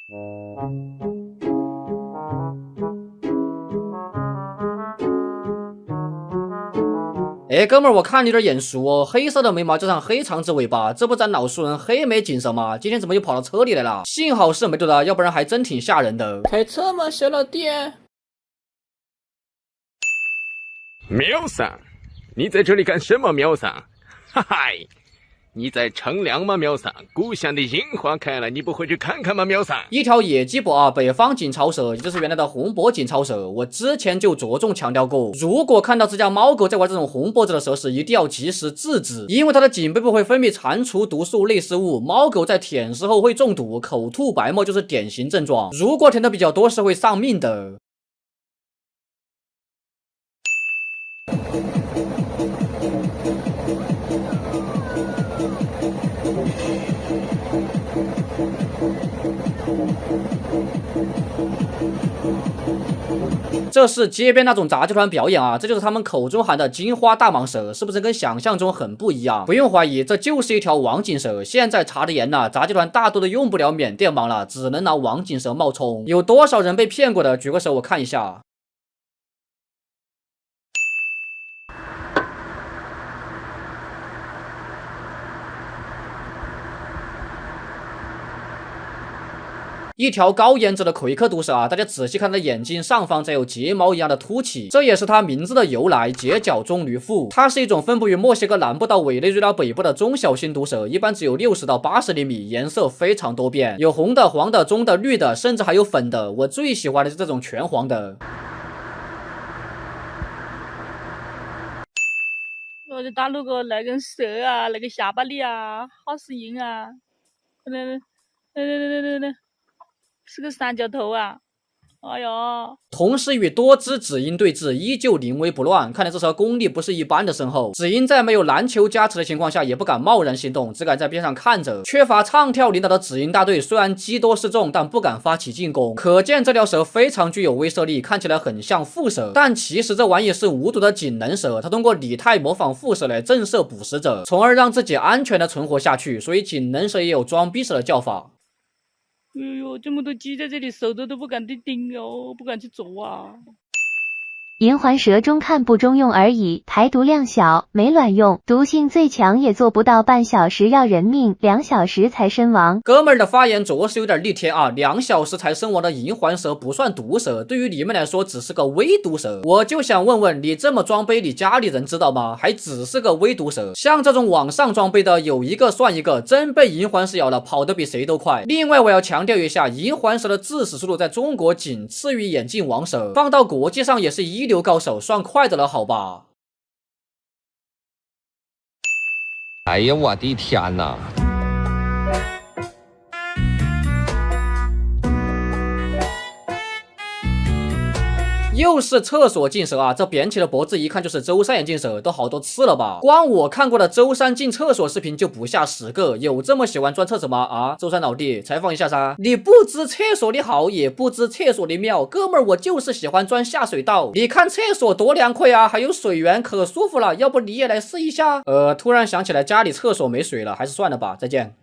哎，哥们儿，我看你有点眼熟哦，黑色的眉毛加上黑长直尾巴，这不咱老熟人黑眉警神吗？今天怎么又跑到车里来了？幸好是没堵的，要不然还真挺吓人的。开车吗，小老弟？喵桑，你在这里干什么？喵桑，哈哈，你在乘凉吗？喵桑，故乡的樱花开了，你不回去看看吗？喵桑，一条野鸡脖啊，北方锦巢蛇，也就是原来的红脖锦巢蛇。我之前就着重强调过，如果看到自家猫狗在玩这种红脖子的蛇时，一定要及时制止，因为它的颈背部会分泌蟾蜍毒素类似物，猫狗在舔食后会中毒，口吐白沫就是典型症状。如果舔的比较多，是会丧命的。这是街边那种杂技团表演啊，这就是他们口中喊的金花大蟒蛇，是不是跟想象中很不一样？不用怀疑，这就是一条王锦蛇。现在查的严了，杂技团大多都用不了缅甸蟒了，只能拿王锦蛇冒充。有多少人被骗过的？举个手我看一下。一条高颜值的魁克毒蛇啊，大家仔细看它的眼睛上方再有睫毛一样的凸起，这也是它名字的由来——睫角棕榈腹。它是一种分布于墨西哥南部到委内瑞拉北部的中小型毒蛇，一般只有60到80厘米，颜色非常多变，有红的、黄的、棕的、绿的，甚至还有粉的。我最喜欢的是这种全黄的。我就打那个那根蛇啊，那个下巴里啊，好适应啊！那是个三角头啊！哎呦！同时与多只紫鹰对峙，依旧临危不乱，看来这蛇功力不是一般的深厚。紫鹰在没有篮球加持的情况下，也不敢贸然行动，只敢在边上看着。缺乏唱跳领导的紫鹰大队虽然积多势众，但不敢发起进攻，可见这条蛇非常具有威慑力，看起来很像蝮蛇，但其实这玩意是无毒的锦能蛇，它通过拟态模仿蝮蛇来震慑捕食者，从而让自己安全的存活下去，所以锦能蛇也有装逼蛇的叫法。哎呦，这么多鸡在这里，手都不敢去盯哦，不敢去啄啊。银环蛇中看不中用而已，排毒量小，没卵用，毒性最强也做不到半小时要人命，2小时才身亡。哥们儿的发言着实有点逆天啊！2小时才身亡的银环蛇不算毒蛇，对于你们来说只是个微毒蛇。我就想问问，你这么装杯，你家里人知道吗？还只是个微毒蛇。像这种网上装杯的，有一个算一个，真被银环蛇咬了，跑得比谁都快。另外，我要强调一下，银环蛇的致死速度在中国仅次于眼镜王蛇，放到国际上也是一流高手，算快的了，好吧？哎呀，我的天哪！又是厕所进蛇啊！这扁起的脖子一看就是舟山眼镜蛇，都好多次了吧？光我看过的舟山进厕所视频就不下10个，有这么喜欢钻厕所吗？啊，舟山老弟，采访一下噻！你不知厕所的好，也不知厕所的妙，哥们儿，我就是喜欢钻下水道。你看厕所多凉快啊，还有水源，可舒服了。要不你也来试一下？突然想起来家里厕所没水了，还是算了吧。再见。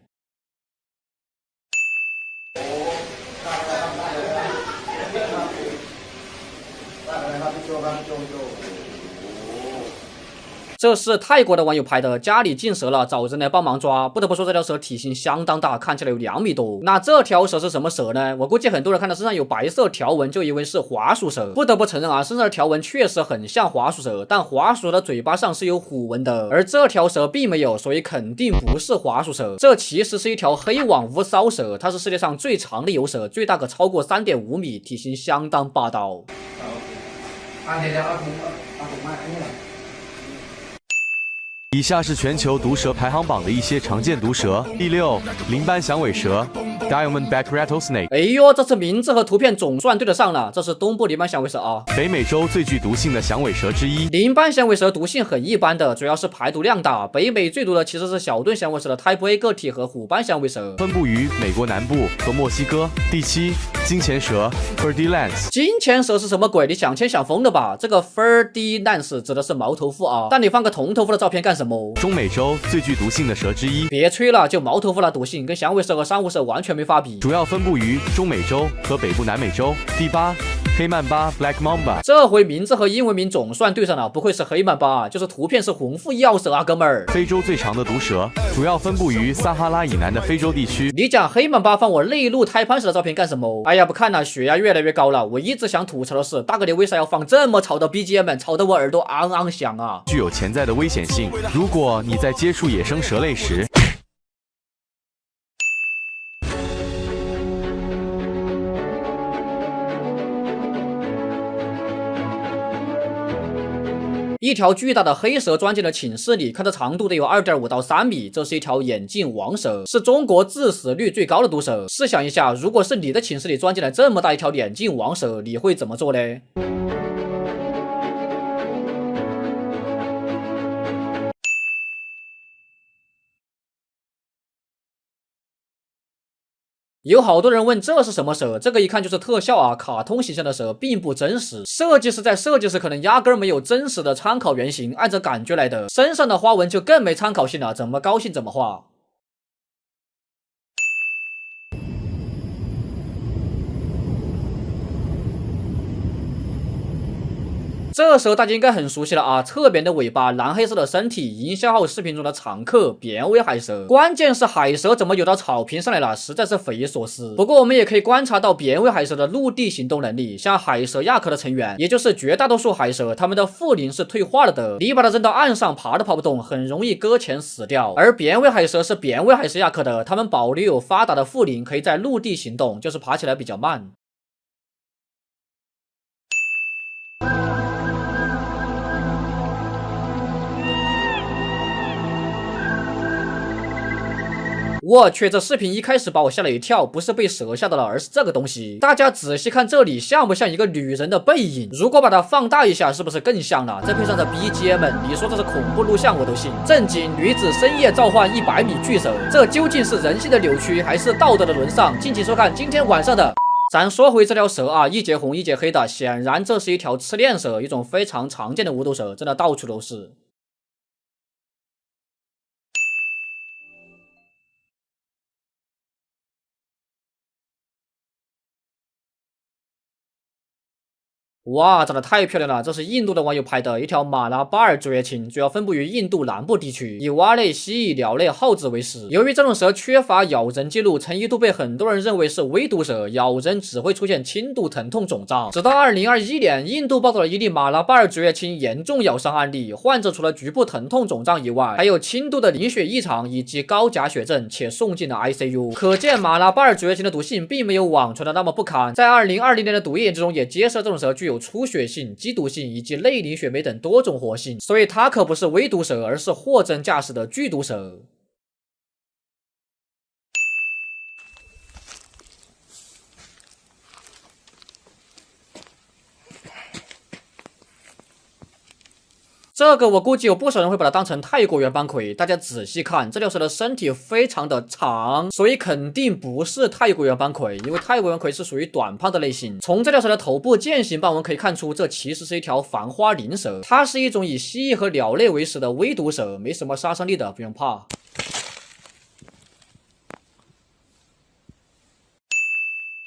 这是泰国的网友拍的，家里进蛇了，找人来帮忙抓。不得不说，这条蛇体型相当大，看起来有2米多。那这条蛇是什么蛇呢？我估计很多人看到身上有白色条纹，就以为是滑鼠蛇。不得不承认啊，身上的条纹确实很像滑鼠蛇，但滑鼠的嘴巴上是有虎纹的，而这条蛇并没有，所以肯定不是滑鼠蛇。这其实是一条黑网无梢蛇，它是世界上最长的游蛇，最大可超过3.5米，体型相当霸道。以下是全球毒蛇排行榜的一些常见毒蛇。第6，鳞斑响尾蛇 （Diamondback Rattlesnake）。哎呦，这次名字和图片总算对得上了，这是东部鳞斑响尾蛇啊，北美洲最具毒性的响尾蛇之一。鳞斑响尾蛇毒性很一般的，主要是排毒量大。北美最毒的其实是小盾响尾蛇的 Type A 个体和虎斑响尾蛇，分布于美国南部和墨西哥。第7，金钱蛇 （Ferdinand）。金钱蛇是什么鬼？你想钱想疯了吧？这个 Ferdinand 指的是毛头妇啊，但你放个铜头妇的照片干什么？什么？中美洲最具毒性的蛇之一。别吹了，就毛头发的毒性跟响尾蛇和珊瑚蛇完全没法比。主要分布于中美洲和北部南美洲。第8，黑曼巴 Black Mamba。这回名字和英文名总算对上了，不愧是黑曼巴，就是图片是红腹药蛇啊，哥们儿。非洲最长的毒蛇，主要分布于撒哈拉以南的非洲地区。你讲黑曼巴放我内陆胎盘时的照片干什么？哎呀，不看了，血压越来越高了。我一直想吐槽的是，大哥你为啥要放这么吵的 BGM， 吵得我耳朵昂昂响啊！具有潜在的危险性。如果你在接触野生蛇类时，一条巨大的黑蛇钻进了寝室里，看的长度得有 2.5到3米。这是一条眼镜王蛇，是中国致死率最高的毒蛇。试想一下，如果是你的寝室里钻进来这么大一条眼镜王蛇，你会怎么做呢？有好多人问这是什么蛇，这个一看就是特效啊，卡通形象的蛇并不真实，设计师在设计时可能压根儿没有真实的参考原型，按着感觉来的，身上的花纹就更没参考性了，怎么高兴怎么画。这蛇大家应该很熟悉了啊，侧扁的尾巴，蓝黑色的身体，营销号视频中的常客，扁尾海蛇。关键是海蛇怎么游到草坪上来了，实在是匪夷所思。不过我们也可以观察到扁尾海蛇的陆地行动能力，像海蛇亚科的成员，也就是绝大多数海蛇，它们的腹鳞是退化了的，你把它扔到岸上，爬都爬不动，很容易搁浅死掉。而扁尾海蛇是扁尾海蛇亚科的，它们保留有发达的腹鳞，可以在陆地行动，就是爬起来比较慢。我去，这视频一开始把我吓了一跳，不是被蛇吓到了，而是这个东西。大家仔细看这里，像不像一个女人的背影？如果把它放大一下，是不是更像了？再配上这 BGM， 你说这是恐怖录像我都信。震惊！女子深夜召唤100米巨蛇，这究竟是人性的扭曲，还是道德的沦丧？敬请收看今天晚上的。咱说回这条蛇啊，一节红一节黑的，显然这是一条赤链蛇，一种非常常见的无毒蛇，真的到处都是。哇，长得太漂亮了！这是印度的网友拍的一条马拉巴尔绝青，主要分布于印度南部地区，以蛙类、蜥蜴、鸟类、耗子为食。由于这种蛇缺乏咬人记录，曾一度被很多人认为是微毒蛇，咬人只会出现轻度疼痛肿胀。直到2021年，印度报道了一例马拉巴尔绝青严重咬伤案例，患者除了局部疼痛肿胀以外，还有轻度的凝血异常以及高钾血症，且送进了 ICU。可见马拉巴尔绝青的毒性并没有网传的那么不堪。在2020年的毒液研究中，也揭示这种蛇具有出血性、激毒性以及内凝血酶等多种活性，所以它可不是微毒蛇，而是货真价实的剧毒蛇。这个我估计有不少人会把它当成泰国圆斑葵，大家仔细看，这条蛇的身体非常的长，所以肯定不是泰国圆斑葵，因为泰国圆斑葵是属于短胖的类型。从这条蛇的头部剑形斑纹可以看出，这其实是一条繁花鳞蛇，它是一种以蜥蜴和鸟类为食的微毒蛇，没什么杀伤力的，不用怕。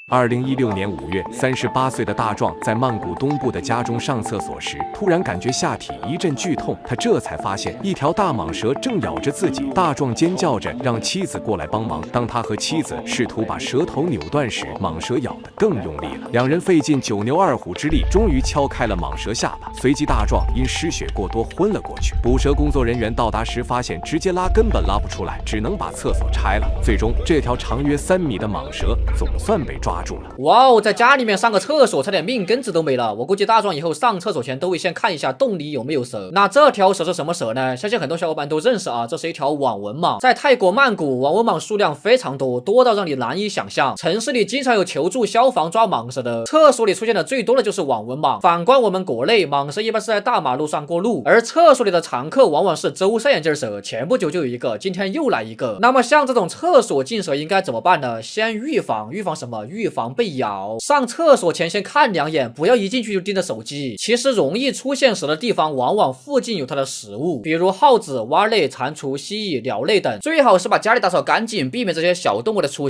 2016年5月，38岁的大壮在曼谷东部的家中上厕所时，突然感觉下体一阵剧痛，他这才发现一条大蟒蛇正咬着自己。大壮尖叫着让妻子过来帮忙。当他和妻子试图把蛇头扭断时，蟒蛇咬得更用力了。两人费尽9牛2虎之力，终于敲开了蟒蛇下巴。随即，大壮因失血过多昏了过去。捕蛇工作人员到达时，发现直接拉根本拉不出来，只能把厕所拆了。最终，这条长约3米的蟒蛇总算被抓住了。哇哦，在家里面上个厕所差点命根子都没了。我估计大壮以后上厕所前都会先看一下洞里有没有蛇。那这条蛇是什么蛇呢？相信很多小伙伴都认识啊，这是一条网纹蟒。在泰国曼谷，网纹蟒数量非常多，多到让你难以想象。城市里经常有求助消防抓蟒蛇的，厕所里出现的最多的就是网纹蟒。反观我们国内，蟒蛇一般是在大马路上过路，而厕所里的常客往往是舟山眼镜蛇。前不久就有一个，今天又来一个。那么像这种厕所进蛇应该怎么办呢？先预防，预防什么？预预防被咬。上厕所前先看2眼，不要一进去就盯着手机。其实容易出现蛇的地方，往往附近有它的食物，比如耗子、蛙类、蟾蜍、蜥蜴、鸟类等。最好是把家里打扫干净，避免这些小动物的出现。